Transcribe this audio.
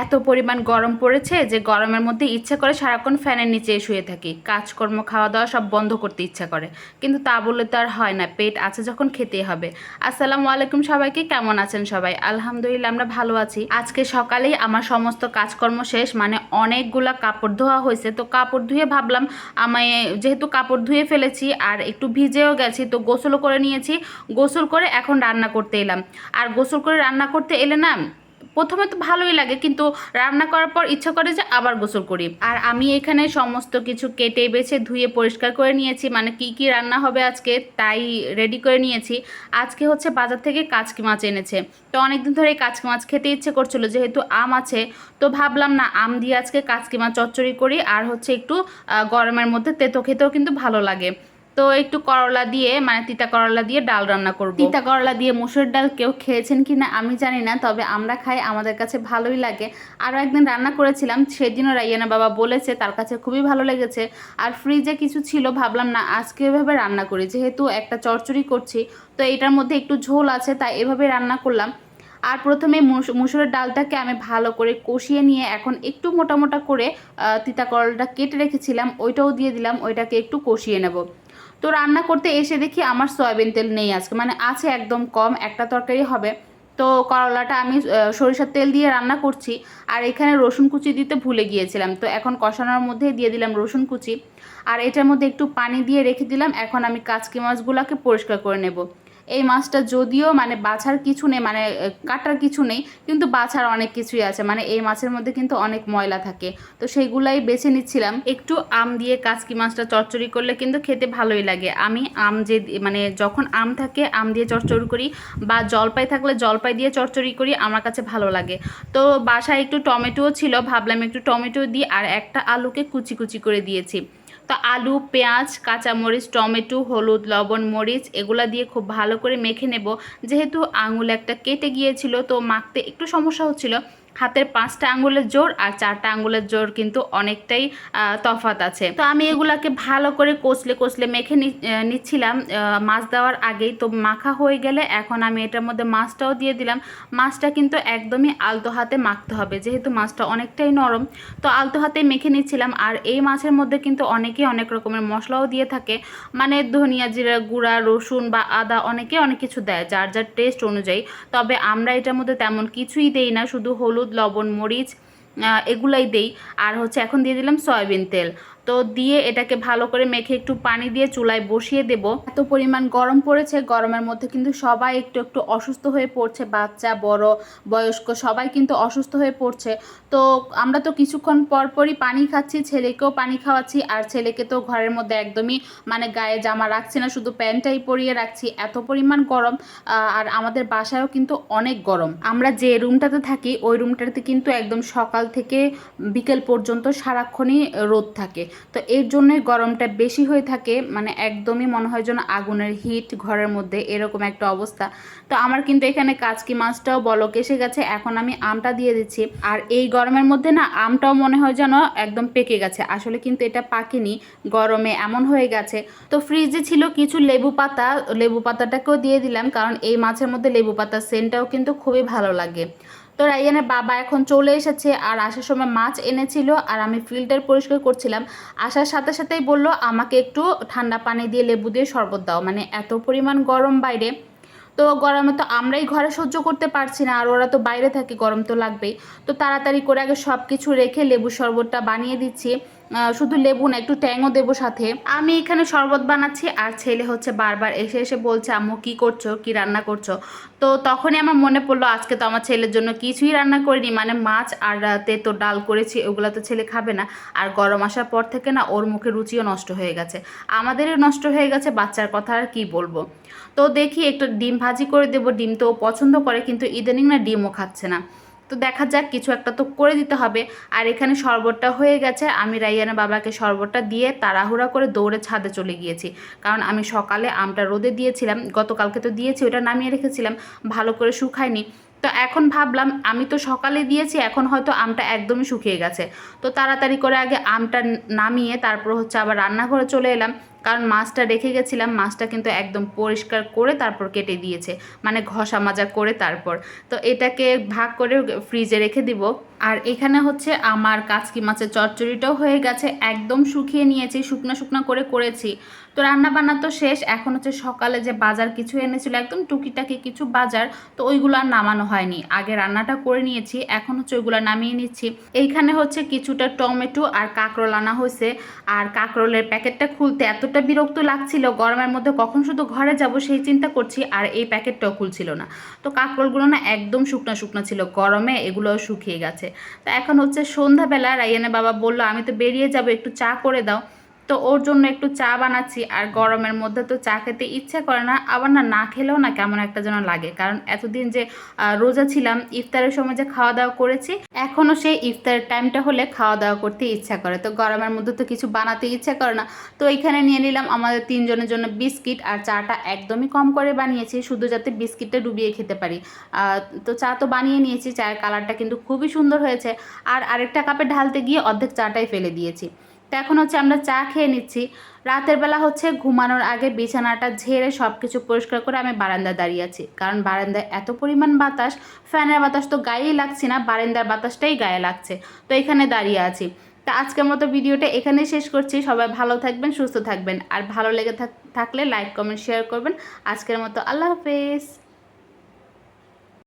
এত পরিমাণ গরম পড়েছে যে গরমের মধ্যে ইচ্ছা করে সারাক্ষণ ফ্যানের নিচে শুয়ে থাকি, কাজকর্ম খাওয়া দাওয়া সব বন্ধ করতে ইচ্ছা করে, কিন্তু তা বললে তো আর হয় না, পেট আছে যখন খেতেই হবে। আসসালামু আলাইকুম সবাইকে, কেমন আছেন সবাই? আলহামদুলিল্লাহ আমরা ভালো আছি। আজকে সকালেই আমার সমস্ত কাজকর্ম শেষ, মানে অনেকগুলা কাপড় ধোয়া হয়েছে, তো কাপড় ধুয়ে ভাবলাম আমায়, যেহেতু কাপড় ধুয়ে ফেলেছি আর একটু ভিজেও গেছি, তো গোসলও করে নিয়েছি। গোসল করে এখন রান্না করতে এলাম। আর গোসল করে রান্না করতে এলে না, প্রথমে তো ভালোই লাগে, কিন্তু রান্না করার পর ইচ্ছা করে যে আবার গোসল করি। আর আমি এখানে সমস্ত কিছু কেটে বেছে ধুয়ে পরিষ্কার করে নিয়েছি, মানে কি কি রান্না হবে আজকে তাই রেডি করে নিয়েছি। আজকে হচ্ছে বাজার থেকে কাচকি মাছ এনেছে, তো অনেকদিন ধরে এই কাচকি মাছ খেতে ইচ্ছে করছিল, যেহেতু আম আছে তো ভাবলাম না আম দিয়ে আজকে কাচকি মাছ চচ্চড়ি করি। আর হচ্ছে একটু গরমের মধ্যে তেতো খেতেও কিন্তু ভালো লাগে। তো একটু করলা দিয়ে, মানে তিতা করলা দিয়ে ডাল রান্না করব। তিতা করলা দিয়ে মুসুর ডাল কেউ খেয়েছেন কি না আমি জানি না, তবে আমরা খাই, আমাদের কাছে ভালোই লাগে। আরও একদিন রান্না করেছিলাম, সেদিনও রাইয়ানা বাবা বলেছে তার কাছে খুবই ভালো লেগেছে। আর ফ্রিজে কিছু ছিল, ভাবলাম না আজকে এভাবে রান্না করি, যেহেতু একটা চচ্চড়ি করছি তো এটার মধ্যে একটু ঝোল আছে, তাই এভাবে রান্না করলাম। আর প্রথমে মুসুরের ডালটাকে আমি ভালো করে কষিয়ে নিয়ে এখন একটু মোটা মোটা করে তিতা করলাটা কেটে রেখেছিলাম ওইটাও দিয়ে দিলাম, ওইটাকে একটু কষিয়ে নেব। তো রান্না করতে এসে দেখি আমার সয়াবিন তেল নেই আজকে, মানে আছে একদম কম, একটা তরকারি হবে। তো করলাটা আমি সরিষার তেল দিয়ে রান্না করছি। আর এখানে রসুন কুচি দিতে ভুলে গিয়েছিলাম, তো এখন কষানোর মধ্যে দিয়ে দিলাম রসুন কুচি। আর এটার মধ্যে একটু পানি দিয়ে রেখে দিলাম, এখন আমি কাচকি মাছগুলোকে পরিষ্কার করে নেব। এই মাছটা যদিও মানে বাছার কিছু নেই, মানে কাটার কিছু নেই, কিন্তু বাছার অনেক কিছুই আছে, মানে এই মাছের মধ্যে কিন্তু অনেক ময়লা থাকে, তো সেইগুলাই বেছে নিচ্ছিলাম। একটু আম দিয়ে কাচকি মাছটা চচ্চড়ি করলে কিন্তু খেতে ভালোই লাগে। আমি আম যে, মানে যখন আম থাকে আম দিয়ে চচ্চড়ি করি, বা জলপাই থাকলে জলপাই দিয়ে চচ্চড়ি করি, আমার কাছে ভালো লাগে। তো বাসায় একটু টমেটোও ছিল, ভাবলাম একটু টমেটো দিই, আর একটা আলুকে কুচি কুচি করে দিয়েছি। তো আলু, পেঁয়াজ, কাঁচামরিচ, টমেটো, হলুদ, লবণ, মরিচ এগুলা দিয়ে খুব ভালো করে মেখে নেব। যেহেতু আঙুল একটা কেটে গিয়েছিল তো মাখতে একটু সমস্যা হচ্ছিল। হাতের 5টা আঙুলের জোর আর 4টা আঙুলের জোর কিন্তু অনেকটাই তফাৎ আছে। তো আমি এগুলাকে ভালো করে কষলে কষলে মেখে নিচ্ছিলাম মাছ দেওয়ার আগেই। তো মাখা হয়ে গেলে এখন আমি এটার মধ্যে মাছটাও দিয়ে দিলাম। মাছটা কিন্তু একদমই আলতো হাতে মাখতে হবে, যেহেতু মাছটা অনেকটাই নরম, তো আলতো হাতে মেখে নিচ্ছিলাম। আর এই মাছের মধ্যে কিন্তু অনেকে অনেক রকমের মশলাও দিয়ে থাকে, মানে ধনিয়া জিরা গুঁড়া, রসুন বা আদা, অনেকে অনেক কিছু দেয় যার যার টেস্ট অনুযায়ী। তবে আমরা এটার মধ্যে তেমন কিছুই দেই না, শুধু হলুদ, লবণ, মরিচ এগুলাই দেই। আর হচ্ছে এখন দিয়ে দিলাম সয়াবিন তেল। তো দিয়ে এটাকে ভালো করে মেখে একটু পানি দিয়ে চুলায় বসিয়ে দেব। এত পরিমাণ গরম পড়েছে, গরমের মধ্যে কিন্তু সবাই একটু একটু অসুস্থ হয়ে পড়ছে, বাচ্চা বড় বয়স্ক সবাই কিন্তু অসুস্থ হয়ে পড়ছে। তো আমরা তো কিছুক্ষণ পরপরই পানি খাচ্ছি, ছেলেকেও পানি খাওয়াচ্ছি। আর ছেলেকে তো ঘরের মধ্যে একদমই মানে গায়ে জামা রাখছি না, শুধু প্যান্টটাই পরিয়ে রাখছি, এত পরিমাণ গরম। আর আমাদের বাসায়ও কিন্তু অনেক গরম। আমরা যে রুমটাতে থাকি ওই রুমটাতে কিন্তু একদম সকাল থেকে বিকেল পর্যন্ত সারাক্ষণই রোদ থাকে, তো এর জন্যই গরমটা বেশি হয়ে থাকে, মানে একদমই মনে হয় যেন আগুনের হিট ঘরের মধ্যে, এরকম একটা অবস্থা। তো আমার কিন্তু এখানে কাচকি মাছটাও বলক এসে গেছে, এখন আমি আমটা দিয়ে দিচ্ছি। আর এই গরমের মধ্যে না আমটাও মনে হয় যেন একদম পেকে গেছে, আসলে কিন্তু এটা পাকেনি, গরমে এমন হয়ে গেছে। তো ফ্রিজে ছিল কিছু লেবু পাতা, লেবু পাতাটাকেও দিয়ে দিলাম, কারণ এই মাছের মধ্যে লেবু পাতার সেন্টটাও কিন্তু খুবই ভালো লাগে। তো রাইয়ানের বাবা এখন চলে এসেছে, আর আসার সময় মাছ এনেছিল, আর আমি ফিল্টার পরিষ্কার করছিলাম। আসার সাথে সাথেই বলল আমাকে একটু ঠান্ডা পানি দিয়ে লেবু দিয়ে শরবত দাও, মানে এত পরিমাণ গরম বাইরে। তো গরমে তো আমরাই ঘরে সহ্য করতে পারছি না, আর ওরা তো বাইরে থাকে, গরম তো লাগবেই। তো তাড়াতাড়ি করে আগে সব কিছু রেখে লেবু শরবতটা বানিয়ে দিচ্ছি। শুধু লেবু না, একটু ট্যাংও দেবো সাথে। আমি এখানে শরবত বানাচ্ছি, আর ছেলে হচ্ছে বারবার এসে এসে বলছে আম্মু কি করছো, কি রান্না করছো। তো তখনই আমার মনে পড়লো আজকে তো আমার ছেলের জন্য কিছুই রান্না করিনি, মানে মাছ আর তেতো ডাল করেছি, ওগুলো তো ছেলে খাবে না। আর গরম আসার পর থেকে না ওর মুখে রুচিও নষ্ট হয়ে গেছে, আমাদেরও নষ্ট হয়ে গেছে, বাচ্চার কথা আর কি বলবো। তো দেখি একটু ডিম ভাজি করে দেবো, ডিম তো পছন্দ করে, কিন্তু ইদানিং না ডিমও খাচ্ছে না। তো দেখা যাক, কিছু একটা তো করে দিতে হবে। আর এখানে শরবতটা হয়ে গেছে, আমি রাইয়ানের বাবাকে শরবতটা দিয়ে তাড়াহুড়া করে দৌড়ে ছাদে চলে গিয়েছি, কারণ আমি সকালে আমটা রোদে দিয়েছিলাম, গতকালকে তো দিয়েছি, ওটা নামিয়ে রেখেছিলাম, ভালো করে শুকায়নি। তো এখন ভাবলাম আমি তো সকালে দিয়েছি, এখন হয়তো আমটা একদমই শুকিয়ে গেছে। তো তাড়াতাড়ি করে আগে আমটা নামিয়ে তারপর হচ্ছে আবার রান্নাঘরে চলে এলাম, কারণ মাছটা রেখে গেছিলাম, মাছটা কিন্তু একদম পরিষ্কার করে তারপর কেটে দিয়েছে, মানে ঘষা মাজা করে তারপর। তো এটাকে ভাগ করে ফ্রিজে রেখে দিব। আর এখানে হচ্ছে আমার কাচকি মাছের চচ্চড়িটাও হয়ে গেছে, একদম শুকিয়ে নিয়েছি, শুকনো শুকনো করে করেছি। তো রান্না বান্না তো শেষ, এখন হচ্ছে সকালে যে বাজার কিছু এনেছিল একদম টুকিটাকি কিছু বাজার, তো ওইগুলো আর নামানো হয়নি, আগে রান্নাটা করে নিয়েছি, এখন হচ্ছে ওইগুলো নামিয়ে নিচ্ছি। এইখানে হচ্ছে কিছুটা টমেটো আর কাঁকরোল আনা হয়েছে। আর কাঁকরোলের প্যাকেটটা খুলতে এতটা বিরক্ত লাগছিল, গরমের মধ্যে কখন শুধু ঘরে যাব সেই চিন্তা করছি, আর এই প্যাকেটটাও খুলছিল না। তো কাঁকরোলগুলো না একদম শুকনো শুকনো ছিল, গরমে এগুলোও শুকিয়ে গেছে। তো এখন হচ্ছে সন্ধ্যাবেলা, রাইয়ানের বাবা বলল আমি তো বেরিয়ে যাব, একটু চা করে দাও। তো ওর জন্য একটু চা বানাচ্ছি। আর গরমের মধ্যে তো চা খেতে ইচ্ছা করে না, আবার না না খেলেও না কেমন একটা যেন লাগে, কারণ এতদিন যে রোজা ছিলাম, ইফতারের সময় যে খাওয়া দাওয়া করেছি, এখনও সেই ইফতারের টাইমটা হলে খাওয়া দাওয়া করতে ইচ্ছা করে। তো গরমের মধ্যে তো কিছু বানাতে ইচ্ছা করে না। তো এখানে নিয়ে নিলাম আমাদের তিনজনের জন্য বিস্কিট, আর চাটা একদমই কম করে বানিয়েছি, শুধু যাতে বিস্কিটটা ডুবিয়ে খেতে পারি। তো চা তো বানিয়ে নিয়েছি, চায়ের কালারটা কিন্তু খুবই সুন্দর হয়েছে। আর আরেকটা কাপে ঢালতে গিয়ে অর্ধেক চাটাই ফেলে দিয়েছি। তো এখন হচ্ছে আমরা চা খেয়ে নিচ্ছি। রাতের বেলা হচ্ছে ঘুমানোর আগে বিছানাটা ঝেড়ে সব কিছু পরিষ্কার করে আমি বারান্দায় দাঁড়িয়ে আছি, কারণ বারান্দায় এত পরিমাণ বাতাস, ফ্যানের বাতাস তো গায়েই লাগছে না, বারান্দার বাতাসটাই গায়ে লাগছে। তো এখানে দাঁড়িয়ে আছি। তা আজকের মতো ভিডিওটা এখানেই শেষ করছি। সবাই ভালো থাকবেন, সুস্থ থাকবেন, আর ভালো লেগে থাকলে লাইক কমেন্ট শেয়ার করবেন। আজকের মতো আল্লাহ হাফেজ।